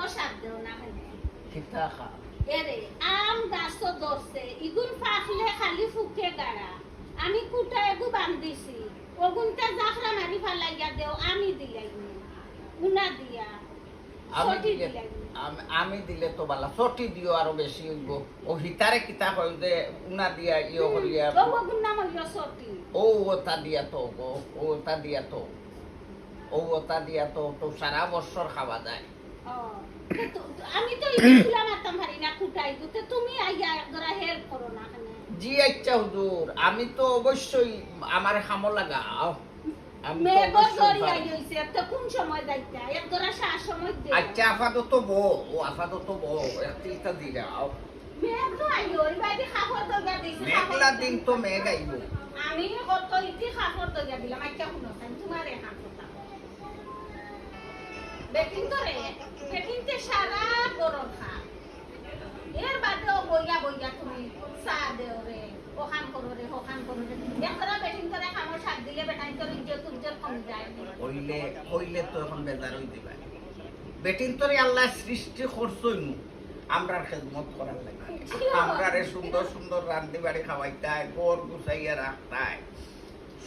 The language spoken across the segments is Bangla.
খামো সাথ দেও না খানে কিতা খা এরে আম গাছ তো ধরছে ইগুন ফাকলে খালি ফুকে গাড়া আমি কুটা এগু বান্ধিছি ওগুনটা জাফরা মারি ফালাইয়া দেও আমি দিলাইনি উনা দিয়া আমি ছটি দিলে দিলাইনি আমি দিলে তো বালা ছটি দিও আরো বেশি হইব ও হিতারে কিতা কই যে উনা দিয়া ইও করিয়া ওগুন নাম হইল ছটি ও ওটা দিয়া তো গো ওটা দিয়া তো ও ওটা দিয়া তো তো সারা বছর খাওয়া যায় ও আমি তো ইগুলা মারতাম পারি না কুটাই গুতে তুমি আইয়া একদরা হেল্প করো না খানে জি আচ্ছা হুজুর আমি তো অবশ্যই আমার খামো লাগাও আমি তো মেঘ অবশ্যই জড়িয়ে পারবো। হইছে তো কোন সময় যাইতা একদরা শাস সময় দে আচ্ছা আপাতত বো ও আপাতত বো একটা দি যাও মেঘ তো আইও ওই বাইরে খাবার তো গা দিছি মেঘলা দিন তো মেঘ আইব আমি কত ইতি খাবার তো গা দিলাম আচ্ছা শুনো তোমার এ খাবার বেকিং তো রে বেকিং তে সারা গরম খা এর বাদেও বইয়া বইয়া তুমি চা দেও রে ওখান করো রে একরা বেকিং করে খামো সাত দিলে বেটাই তোর ইজ্জত উজ্জ্বল কম যায় হইলে হইলে তো এখন বেজার হই দিবা বেটিন তোরে আল্লাহ সৃষ্টি করছই নু আমরার খেদমত করার লাগে আমরারে সুন্দর সুন্দর রান্ধি বাড়ি খাওয়াইতায় ঘর গুছাইয়া রাখতায়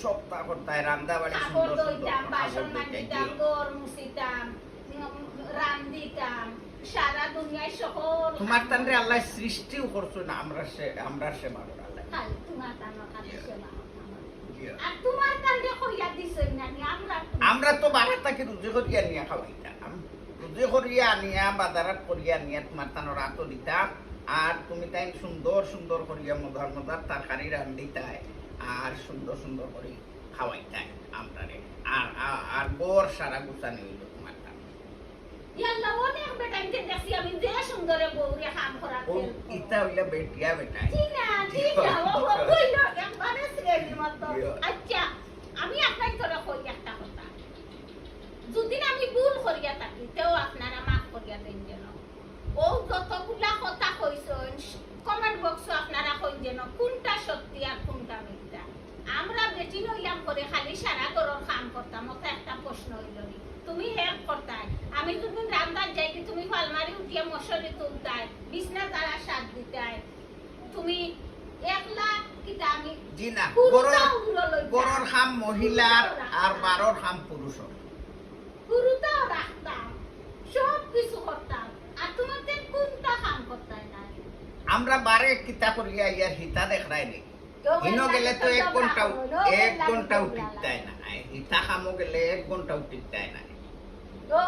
সপ্তাহ করতায় রান্ধা বাড়ি কাপড় সুন্দর সুন্দর ধুইতাম বাসন কাপড় মাজিতাম ধুইতাই। ঘর মুছিতাম রান্ধিতাম সারা দুনিয়ায় সকল তোমার তানরে আল্লাহ সৃষ্টিও করছো না আমরা সেবা করার লাগে খাই তোমার টানো খালি সেবা আর তোমার কান্দে কইয়া দিছই না নি আমরা তো বাজার থেকে রুজি করিয়া নিয়ে খাওয়াইতাম রুজি করিয়া নিয়া বাজারাত করিয়া নিয়া তোমার তানোর আতো দিতাম আর তুমি তাই সুন্দর সুন্দর করিয়া মজার মজার তরকারি রান্ধিতাই আর সুন্দর সুন্দর করে খাওয়াইতাই আমরারে আর আর বর সারা গুছানি হইল তোমার তান ইয়াল্লা অনেক বেটাইতে দেখছি আমি যে সুন্দরে বউরে কাম ও করাতে ইতা হইলা বেটিয়া বেটাই ঠিক না ও কইলো একবারে শ্রেণীর মতো আচ্ছা আমি আপনার তোরে কই একটা কথা যদি আমি ভুল করিয়া থাকি তেও আপনারা মাফ করিয়া দেন যেন ও যতগুলা কথা কইছেন কমেন্ট বক্সে আপনারা কই যেন কোনটা সত্যি আর কোনটা মিথ্যা আমরা বেটি নইলাম করে খালি সারা ঘরের কাম করতাম ওটা একটা প্রশ্ন হইল নি তুমি হেল্প করতাই আমি তুমি রান্দার যাই কি তুমি আলমারি উঠিয়ে মশারি তুলতাই বিছনা তারা সাথ দিতাই তুমি একলা কিটা আমি জি না পুরোটা উড়ো লইতাম। গরর খাম মহিলার আর বারোর খাম পুরুষর গুরুটাও রাখতাম সব কিছু করতাম আর তোমাদের কোনটা কাম করতাই না আমরা বারে কিতা করিয়া ইয়ার হিতা দেখাই নি হিনো গেলে তো এক ঘন্টাও টিকতাই না হিতা খামো গেলে 1 ঘন্টাও টিকতাই না তো